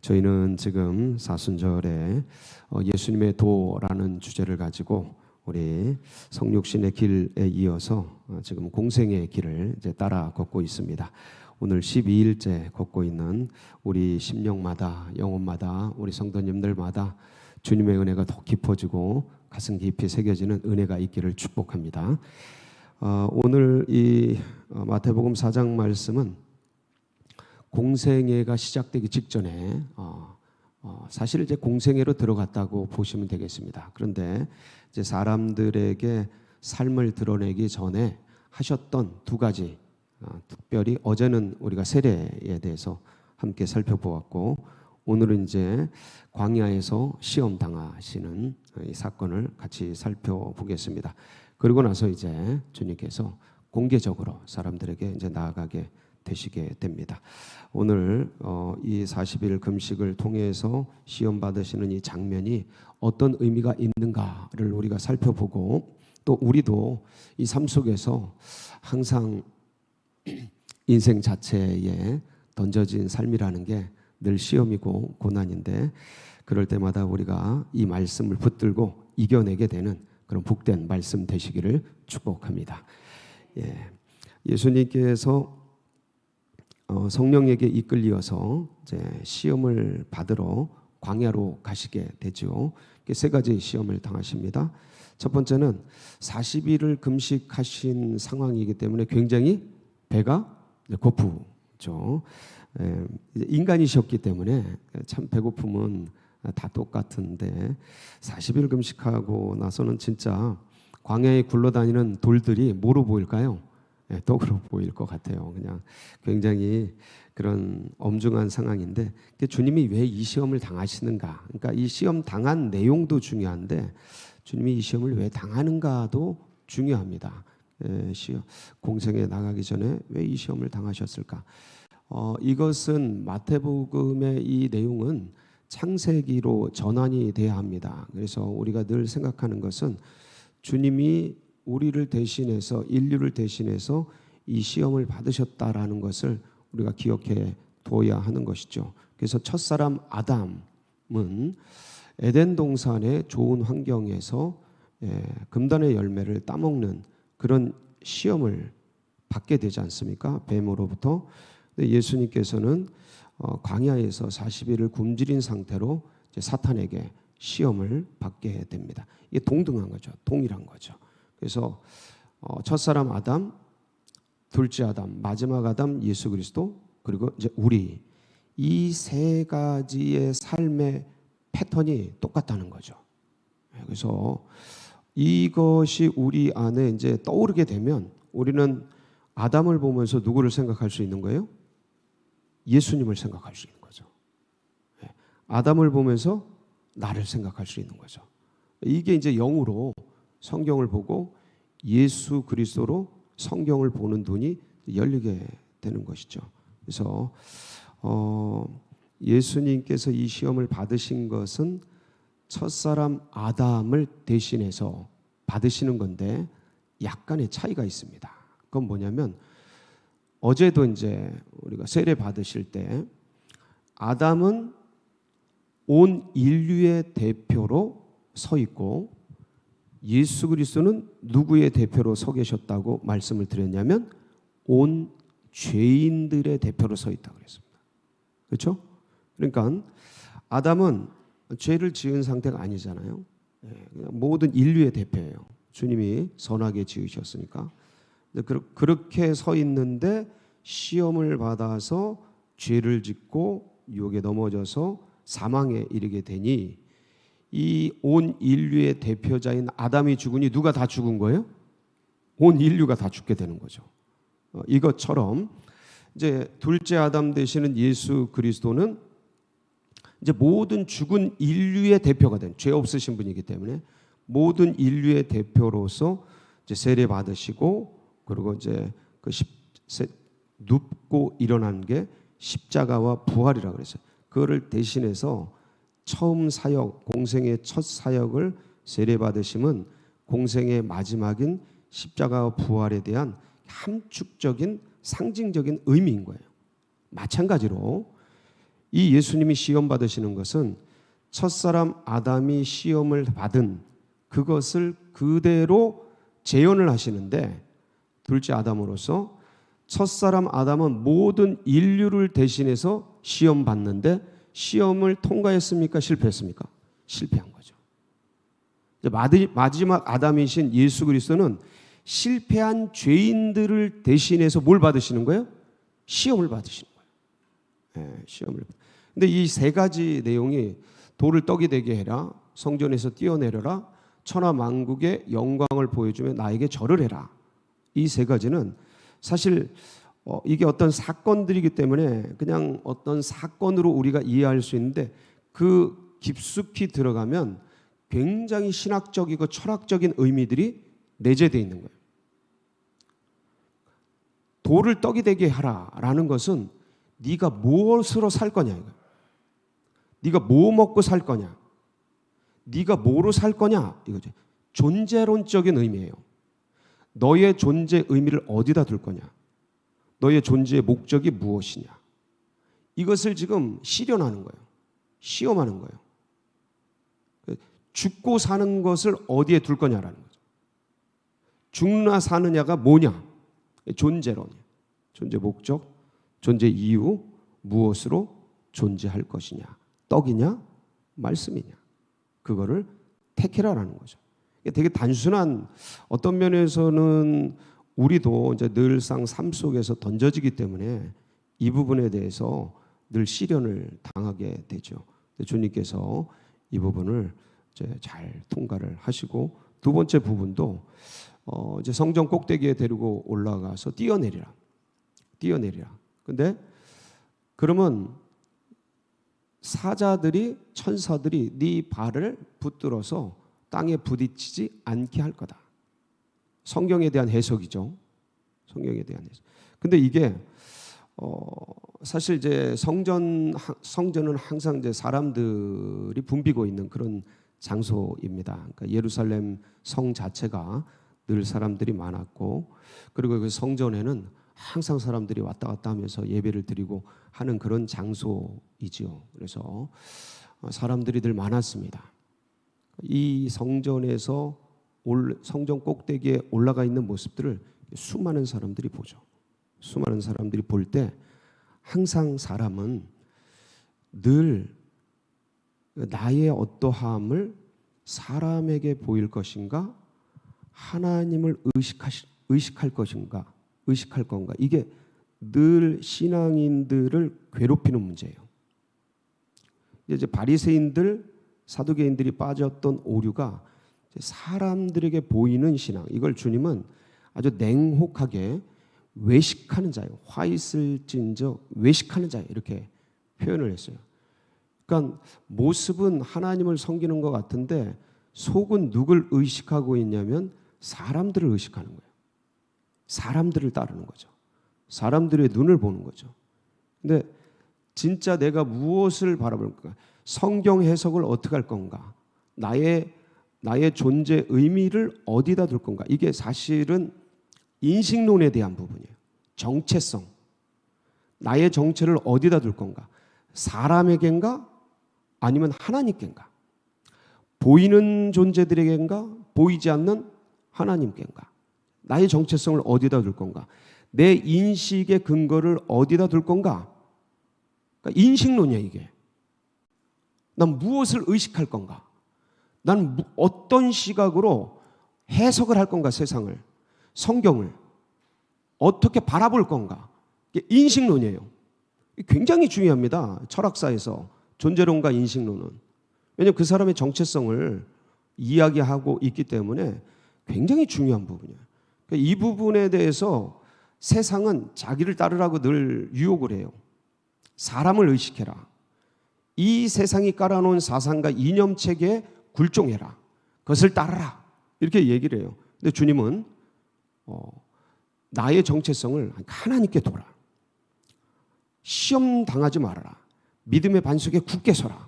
저희는 지금 사순절에 예수님의 도라는 주제를 가지고 우리 성육신의 길에 이어서 지금 공생의 길을 이제 따라 걷고 있습니다. 오늘 12일째 걷고 있는 우리 심령마다, 영혼마다, 우리 성도님들마다 주님의 은혜가 더 깊어지고 가슴 깊이 새겨지는 은혜가 있기를 축복합니다. 오늘 이 마태복음 4장 말씀은 공생애가 시작되기 직전에 사실 이제 공생애로 들어갔다고 보시면 되겠습니다. 그런데 이제 사람들에게 삶을 드러내기 전에 하셨던 두 가지, 특별히 어제는 우리가 세례에 대해서 함께 살펴보았고, 오늘은 이제 광야에서 시험 당하시는 이 사건을 같이 살펴보겠습니다. 그리고 나서 이제 주님께서 공개적으로 사람들에게 이제 나아가게 되시게 됩니다. 오늘 이 40일 금식을 통해서 시험 받으시는 이 장면이 어떤 의미가 있는가를 우리가 살펴보고, 또 우리도 이 삶 속에서 항상 인생 자체에 던져진 삶이라는 게 늘 시험이고 고난인데, 그럴 때마다 우리가 이 말씀을 붙들고 이겨내게 되는 그런 복된 말씀 되시기를 축복합니다. 예수님께서 성령에게 이끌려서 이제 시험을 받으러 광야로 가시게 되죠. 세 가지 시험을 당하십니다. 첫 번째는 40일을 금식하신 상황이기 때문에 굉장히 배가 고프죠. 인간이셨기 때문에 참 배고픔은 다 똑같은데 40일 금식하고 나서는 진짜 광야에 굴러다니는 돌들이 뭐로 보일까요? 떡으로 보일 것 같아요. 그냥 굉장히 그런 엄중한 상황인데, 주님이 왜 이 시험을 당하시는가? 그러니까 이 시험 당한 내용도 중요한데 주님이 이 시험을 왜 당하는가도 중요합니다. 공생에 나가기 전에 왜 이 시험을 당하셨을까? 이것은 마태복음의 이 내용은 창세기로 전환이 돼야 합니다. 그래서 우리가 늘 생각하는 것은 주님이 우리를 대신해서, 인류를 대신해서 이 시험을 받으셨다라는 것을 우리가 기억해 둬야 하는 것이죠. 그래서 첫사람 아담은 에덴 동산의 좋은 환경에서 금단의 열매를 따먹는 그런 시험을 받게 되지 않습니까? 뱀으로부터. 예수님께서는 광야에서 40일을 굶주린 상태로 이제 사탄에게 시험을 받게 됩니다. 이게 동등한 거죠. 동일한 거죠. 그래서 첫사람 아담, 둘째 아담, 마지막 아담 예수 그리스도, 그리고 이제 우리, 이 세 가지의 삶의 패턴이 똑같다는 거죠. 그래서 이것이 우리 안에 이제 떠오르게 되면 우리는 아담을 보면서 누구를 생각할 수 있는 거예요? 예수님을 생각할 수 있는 거죠. 아담을 보면서 나를 생각할 수 있는 거죠. 이게 이제 영으로 성경을 보고 예수 그리스도로 성경을 보는 눈이 열리게 되는 것이죠. 그래서 예수님께서 이 시험을 받으신 것은 첫사람 아담을 대신해서 받으시는 건데 약간의 차이가 있습니다. 그건 뭐냐면, 어제도 이제 우리가 세례 받으실 때 아담은 온 인류의 대표로 서 있고 예수 그리스도는 누구의 대표로 서 계셨다고 말씀을 드렸냐면 온 죄인들의 대표로 서 있다고 그랬습니다. 그렇죠? 그러니까 아담은 죄를 지은 상태가 아니잖아요. 모든 인류의 대표예요. 주님이 선하게 지으셨으니까. 그렇게 서 있는데 시험을 받아서 죄를 짓고 유혹에 넘어져서 사망에 이르게 되니, 이 온 인류의 대표자인 아담이 죽으니 누가 다 죽은 거예요? 온 인류가 다 죽게 되는 거죠. 이것처럼 이제 둘째 아담 되시는 예수 그리스도는 이제 모든 죽은 인류의 대표가 된, 죄 없으신 분이기 때문에 모든 인류의 대표로서 이제 세례 받으시고, 그리고 이제 그 눕고 일어난 게 십자가와 부활이라고 그랬어요. 그거를 대신해서 처음 사역, 공생의 첫 사역을 세례 받으심은 공생의 마지막인 십자가와 부활에 대한 함축적인 상징적인 의미인 거예요. 마찬가지로 이 예수님이 시험 받으시는 것은 첫사람 아담이 시험을 받은 그것을 그대로 재현을 하시는데, 둘째 아담으로서 첫사람 아담은 모든 인류를 대신해서 시험 받는데 시험을 통과했습니까? 실패했습니까? 실패한 거죠. 마지막 아담이신 예수 그리스도는 실패한 죄인들을 대신해서 뭘 받으시는 거예요? 시험을 받으시는 거예요. 네, 시험을. 근데 이 세 가지 내용이 돌을 떡이 되게 해라, 성전에서 뛰어내려라, 천하 만국의 영광을 보여주며 나에게 절을 해라. 이 세 가지는 사실 이게 어떤 사건들이기 때문에 그냥 어떤 사건으로 우리가 이해할 수 있는데, 그 깊숙이 들어가면 굉장히 신학적이고 철학적인 의미들이 내재되어 있는 거예요. 돌을 떡이 되게 하라라는 것은 네가 무엇으로 살 거냐 이거예요. 네가 뭐 먹고 살 거냐, 네가 뭐로 살 거냐 이거죠. 존재론적인 의미예요. 너의 존재 의미를 어디다 둘 거냐, 너의 존재의 목적이 무엇이냐, 이것을 지금 실현하는 거예요. 시험하는 거예요. 죽고 사는 것을 어디에 둘 거냐라는 거죠. 죽나 사느냐가 뭐냐, 존재론이에요. 존재 목적, 존재 이유, 무엇으로 존재할 것이냐, 떡이냐 말씀이냐, 그거를 택해라라는 거죠. 되게 단순한, 어떤 면에서는 우리도 이제 늘상 삶 속에서 던져지기 때문에 이 부분에 대해서 늘 시련을 당하게 되죠. 주님께서 이 부분을 이제 잘 통과를 하시고, 두 번째 부분도 이제 성전 꼭대기에 데리고 올라가서 뛰어내리라. 근데 그러면 사자들이, 천사들이 네 발을 붙들어서 땅에 부딪히지 않게 할 거다. 성경에 대한 해석이죠. 성경에 대한 해석. 근데 이게 사실 이제 성전은 항상 이제 사람들이 붐비고 있는 그런 장소입니다. 그러니까 예루살렘 성 자체가 늘 사람들이 많았고, 그리고 그 성전에는 항상 사람들이 왔다 갔다 하면서 예배를 드리고 하는 그런 장소이지요. 그래서 사람들이 늘 많았습니다. 이 성전에서 성전 꼭대기에 올라가 있는 모습들을 수많은 사람들이 보죠. 수많은 사람들이 볼 때 항상 사람은 늘 나의 어떠함을 사람에게 보일 것인가, 하나님을 의식할 것인가, 의식할 건가, 이게 늘 신앙인들을 괴롭히는 문제예요. 이제 바리새인들, 사두개인들이 빠졌던 오류가 사람들에게 보이는 신앙, 이걸 주님은 아주 냉혹하게 외식하는 자예요. 화 있을진저 외식하는 자예요, 이렇게 표현을 했어요. 그러니까 모습은 하나님을 섬기는 것 같은데 속은 누굴 의식하고 있냐면 사람들을 의식하는 거예요. 사람들을 따르는 거죠. 사람들의 눈을 보는 거죠. 근데 진짜 내가 무엇을 바라볼까? 성경 해석을 어떻게 할 건가? 나의 존재 의미를 어디다 둘 건가? 이게 사실은 인식론에 대한 부분이에요. 정체성. 나의 정체를 어디다 둘 건가? 사람에겐가? 아니면 하나님께인가? 보이는 존재들에게인가? 보이지 않는 하나님께인가? 나의 정체성을 어디다 둘 건가? 내 인식의 근거를 어디다 둘 건가? 그러니까 인식론이야 이게. 난 무엇을 의식할 건가? 난 어떤 시각으로 해석을 할 건가? 세상을, 성경을 어떻게 바라볼 건가? 이게 인식론이에요. 굉장히 중요합니다. 철학사에서 존재론과 인식론은. 왜냐하면 그 사람의 정체성을 이야기하고 있기 때문에 굉장히 중요한 부분이에요. 그러니까 이 부분에 대해서 세상은 자기를 따르라고 늘 유혹을 해요. 사람을 의식해라. 이 세상이 깔아놓은 사상과 이념체계에 굴종해라. 그것을 따르라. 이렇게 얘기를 해요. 근데 주님은 나의 정체성을 하나님께 둬라. 시험 당하지 말아라. 믿음의 반석에 굳게 서라.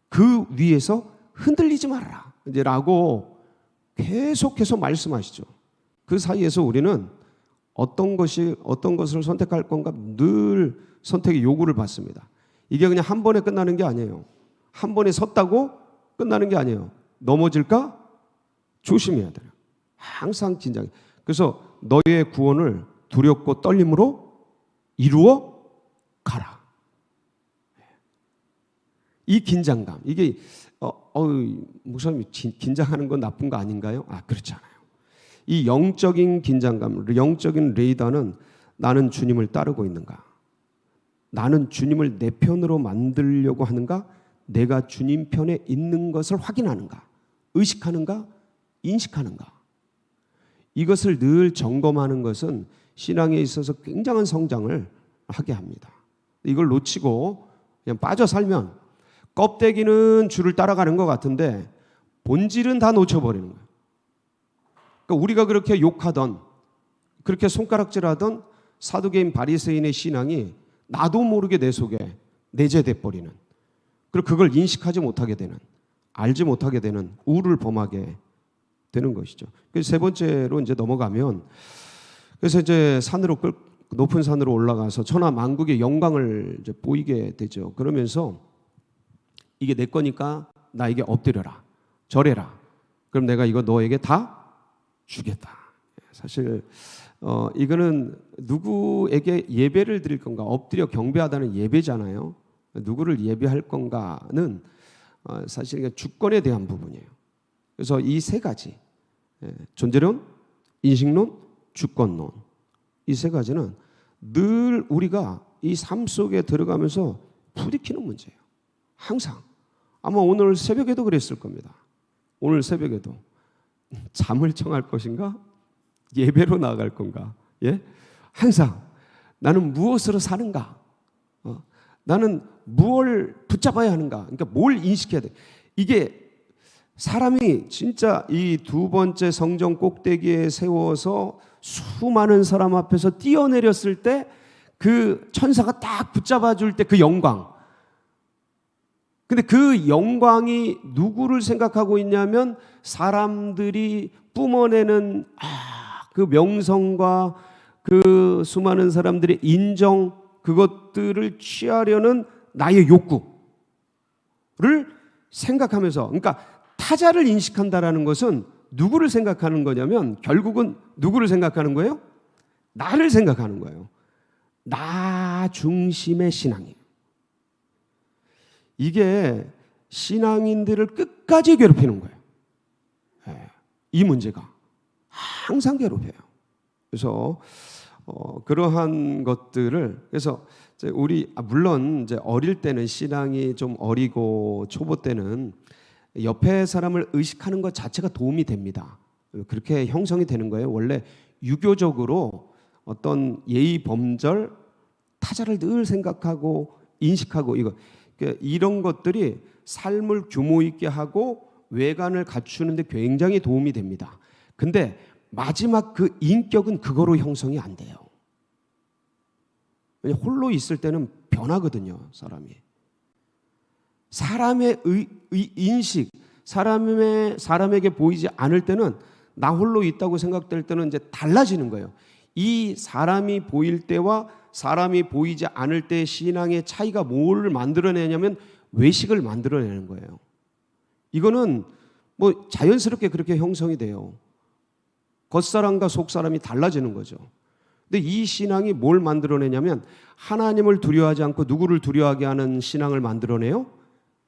그 위에서 흔들리지 말아라. 이제 라고 계속해서 말씀하시죠. 그 사이에서 우리는 어떤 것을 선택할 건가 늘 선택의 요구를 받습니다. 이게 그냥 한 번에 끝나는 게 아니에요. 한 번에 섰다고 끝나는 게 아니에요. 넘어질까? 조심해야 돼요. 항상 긴장해. 그래서 너의 구원을 두렵고 떨림으로 이루어 가라. 이 긴장감, 이게 목사님 긴장하는 건 나쁜 거 아닌가요? 그렇지 않아요. 이 영적인 긴장감, 영적인 레이더는 나는 주님을 따르고 있는가? 나는 주님을 내 편으로 만들려고 하는가? 내가 주님 편에 있는 것을 확인하는가? 의식하는가? 인식하는가? 이것을 늘 점검하는 것은 신앙에 있어서 굉장한 성장을 하게 합니다. 이걸 놓치고 그냥 빠져 살면 껍데기는 주를 따라가는 것 같은데 본질은 다 놓쳐버리는 거예요. 그러니까 우리가 그렇게 욕하던, 그렇게 손가락질하던 사두개인 바리새인의 신앙이 나도 모르게 내 속에 내재돼 버리는, 그리고 그걸 인식하지 못하게 되는, 알지 못하게 되는 우를 범하게 되는 것이죠. 그래서 세 번째로 이제 넘어가면, 그래서 이제 높은 산으로 올라가서 천하 만국의 영광을 이제 보이게 되죠. 그러면서 이게 내 거니까 나에게 엎드려라, 절해라. 그럼 내가 이거 너에게 다 주겠다. 사실 이거는 누구에게 예배를 드릴 건가, 엎드려 경배하다는 예배잖아요. 누구를 예배할 건가는 사실 주권에 대한 부분이에요. 그래서 이 세 가지, 존재론, 인식론, 주권론, 이 세 가지는 늘 우리가 이 삶 속에 들어가면서 부딪히는 문제예요. 항상. 아마 오늘 새벽에도 그랬을 겁니다. 오늘 새벽에도 잠을 청할 것인가? 예배로 나아갈 건가? 예? 항상 나는 무엇으로 사는가? 나는 무엇을 붙잡아야 하는가? 그러니까 뭘 인식해야 돼? 이게 사람이 진짜 이 두 번째 성전 꼭대기에 세워서 수많은 사람 앞에서 뛰어내렸을 때 그 천사가 딱 붙잡아 줄 때 그 영광. 근데 그 영광이 누구를 생각하고 있냐면 사람들이 뿜어내는 그 명성과 그 수많은 사람들의 인정, 그것들을 취하려는 나의 욕구를 생각하면서, 그러니까 타자를 인식한다라는 것은 누구를 생각하는 거냐면 결국은 누구를 생각하는 거예요? 나를 생각하는 거예요. 나 중심의 신앙이에요. 이게 신앙인들을 끝까지 괴롭히는 거예요. 이 문제가 항상 괴롭혀요. 그래서 그러한 것들을, 그래서 우리 물론 이제 어릴 때는, 신앙이 좀 어리고 초보 때는 옆에 사람을 의식하는 것 자체가 도움이 됩니다. 그렇게 형성이 되는 거예요. 원래 유교적으로 어떤 예의 범절, 타자를 늘 생각하고 인식하고 이런 것들이 삶을 규모 있게 하고 외관을 갖추는데 굉장히 도움이 됩니다. 근데 마지막 그 인격은 그거로 형성이 안 돼요. 홀로 있을 때는 변하거든요, 사람이. 사람의 인식, 사람에게 보이지 않을 때는, 나 홀로 있다고 생각될 때는 이제 달라지는 거예요. 이 사람이 보일 때와 사람이 보이지 않을 때의 신앙의 차이가 뭘 만들어내냐면 외식을 만들어내는 거예요. 이거는 뭐 자연스럽게 그렇게 형성이 돼요. 겉사람과 속사람이 달라지는 거죠. 근데 이 신앙이 뭘 만들어내냐면 하나님을 두려워하지 않고 누구를 두려워하게 하는 신앙을 만들어내요?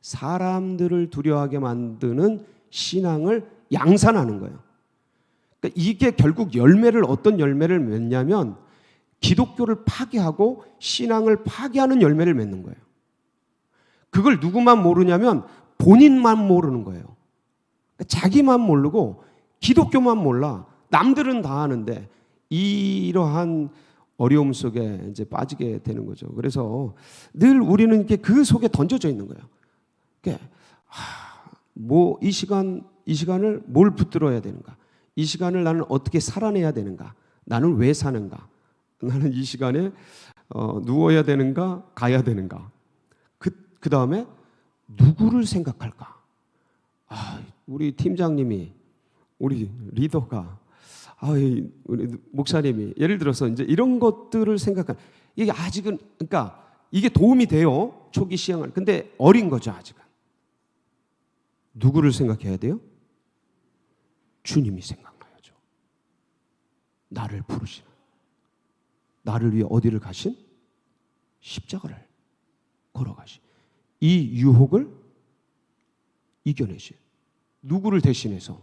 사람들을 두려워하게 만드는 신앙을 양산하는 거예요. 그러니까 이게 결국 어떤 열매를 맺냐면 기독교를 파괴하고 신앙을 파괴하는 열매를 맺는 거예요. 그걸 누구만 모르냐면 본인만 모르는 거예요. 그러니까 자기만 모르고 기독교만 몰라. 남들은 다 아는데 이러한 어려움 속에 이제 빠지게 되는 거죠. 그래서 늘 우리는 이렇게 그 속에 던져져 있는 거예요. 그러니까 이 시간을 뭘 붙들어야 되는가? 이 시간을 나는 어떻게 살아내야 되는가? 나는 왜 사는가? 나는 이 시간에 누워야 되는가? 가야 되는가? 그 다음에 누구를 생각할까? 우리 팀장님이, 우리 리더가, 우리 목사님이, 예를 들어서 이제 이런 것들을 생각한, 이게 아직은, 그러니까 이게 도움이 돼요. 초기 시행을. 근데 어린 거죠, 아직은. 누구를 생각해야 돼요? 주님이 생각나야죠. 나를 부르시는, 나를 위해 어디를 가신? 십자가를 걸어가신, 이 유혹을 이겨내신, 누구를 대신해서?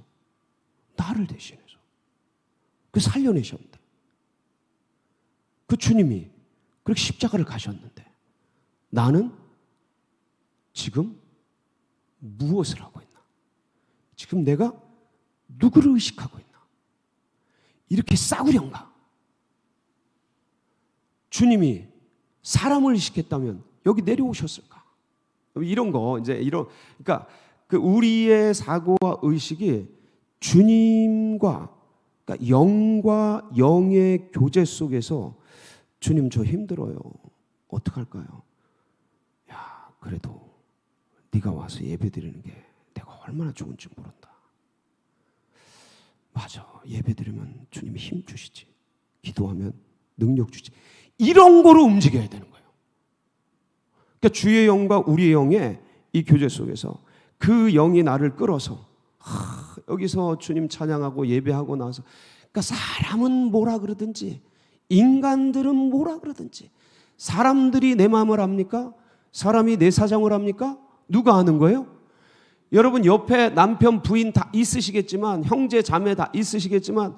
나를 대신해서. 그 살려내셨는데, 그 주님이 그렇게 십자가를 가셨는데, 나는 지금 무엇을 하고 있나? 지금 내가 누구를 의식하고 있나? 이렇게 싸구려인가? 주님이 사람을 의식했다면 여기 내려오셨을까? 이런 거, 이제 그러니까 그 우리의 사고와 의식이 주님과, 그러니까 영과 영의 교제 속에서, 주님 저 힘들어요, 어떡할까요? 야, 그래도 네가 와서 예배드리는 게 내가 얼마나 좋은지 모른다. 맞아, 예배드리면 주님이 힘 주시지, 기도하면 능력 주지. 이런 거로 움직여야 되는 거예요. 그러니까 주의 영과 우리의 영의 이 교제 속에서 그 영이 나를 끌어서 여기서 주님 찬양하고 예배하고 나서, 그러니까 사람은 뭐라 그러든지, 인간들은 뭐라 그러든지, 사람들이 내 마음을 압니까? 사람이 내 사정을 합니까? 누가 아는 거예요? 여러분 옆에 남편, 부인 다 있으시겠지만, 형제, 자매 다 있으시겠지만,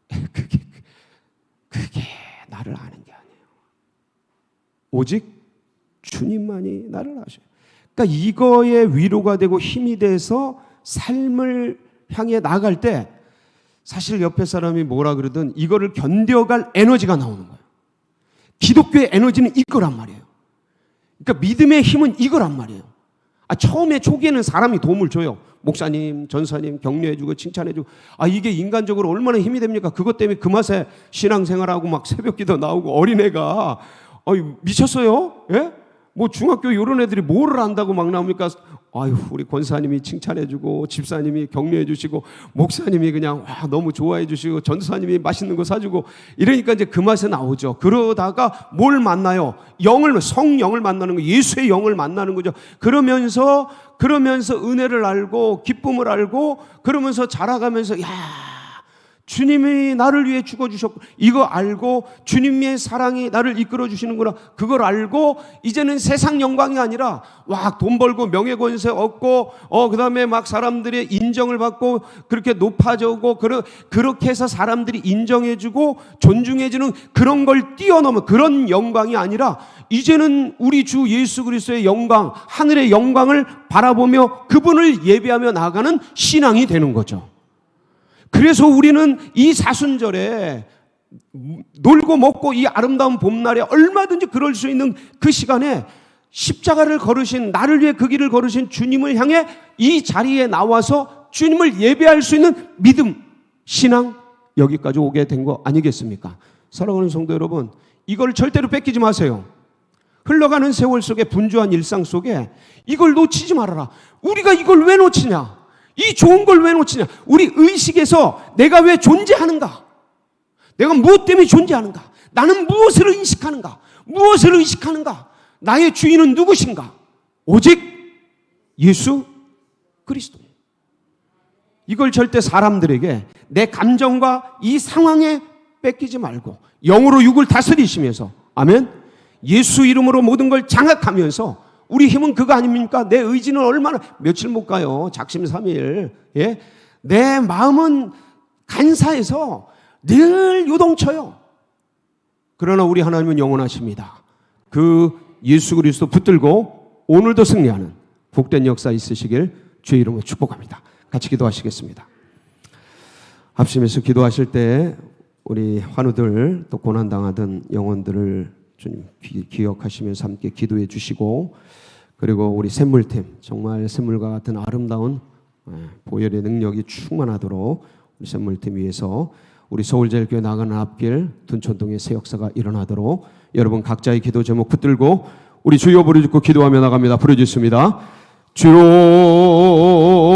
그게 나를 아는 게 아니에요. 오직 주님만이 나를 아셔요. 그러니까 이거에 위로가 되고 힘이 돼서 삶을 향해 나갈 때, 사실 옆에 사람이 뭐라 그러든 이거를 견뎌갈 에너지가 나오는 거예요. 기독교의 에너지는 이거란 말이에요. 그러니까 믿음의 힘은 이거란 말이에요. 처음에 초기에는 사람이 도움을 줘요. 목사님, 전사님 격려해주고 칭찬해주고. 이게 인간적으로 얼마나 힘이 됩니까? 그것 때문에 그 맛에 신앙생활하고 막 새벽기도 나오고, 어린애가 미쳤어요? 예? 뭐 중학교 이런 애들이 뭐를 안다고 막 나옵니까? 우리 권사님이 칭찬해주고, 집사님이 격려해주시고, 목사님이 그냥 너무 좋아해주시고, 전사님이 맛있는 거 사주고, 이러니까 이제 그 맛에 나오죠. 그러다가 뭘 만나요? 성령을 만나는 거, 예수의 영을 만나는 거죠. 그러면서 은혜를 알고, 기쁨을 알고, 그러면서 자라가면서, 주님이 나를 위해 죽어주셨고, 이거 알고 주님의 사랑이 나를 이끌어 주시는구나, 그걸 알고 이제는 세상 영광이 아니라 돈 벌고 명예 권세 얻고 그 다음에 막 사람들의 인정을 받고 그렇게 높아지고, 그렇게 해서 사람들이 인정해주고 존중해주는 그런 걸 뛰어넘은 그런 영광이 아니라, 이제는 우리 주 예수 그리스도의 영광, 하늘의 영광을 바라보며 그분을 예배하며 나아가는 신앙이 되는 거죠. 그래서 우리는 이 사순절에 놀고 먹고 이 아름다운 봄날에 얼마든지 그럴 수 있는 그 시간에 십자가를 걸으신, 나를 위해 그 길을 걸으신 주님을 향해 이 자리에 나와서 주님을 예배할 수 있는 믿음, 신앙, 여기까지 오게 된 거 아니겠습니까? 사랑하는 성도 여러분, 이걸 절대로 뺏기지 마세요. 흘러가는 세월 속에, 분주한 일상 속에 이걸 놓치지 말아라. 우리가 이걸 왜 놓치냐? 이 좋은 걸 왜 놓치냐? 우리 의식에서 내가 왜 존재하는가? 내가 무엇 때문에 존재하는가? 나는 무엇을 인식하는가? 무엇을 의식하는가? 나의 주인은 누구신가? 오직 예수 그리스도. 이걸 절대 사람들에게, 내 감정과 이 상황에 뺏기지 말고 영으로 육을 다스리시면서, 아멘, 예수 이름으로 모든 걸 장악하면서, 우리 힘은 그거 아닙니까? 내 의지는 얼마나, 며칠 못 가요. 작심삼일. 예? 내 마음은 간사해서 늘 요동쳐요. 그러나 우리 하나님은 영원하십니다. 그 예수 그리스도 붙들고 오늘도 승리하는 복된 역사 있으시길 주의 이름으로 축복합니다. 같이 기도하시겠습니다. 합심해서 기도하실 때 우리 환우들, 또 고난당하던 영혼들을 주님 기억하시면서 함께 기도해 주시고, 그리고 우리 샘물팀, 정말 샘물과 같은 아름다운 보혈의 능력이 충만하도록 우리 샘물팀 위해서 우리 서울제일교회 나가는 앞길 둔촌동의 새 역사가 일어나도록 여러분 각자의 기도 제목 붙들고 우리 주여 부르짖고 기도하며 나갑니다. 부르짖습니다. 주여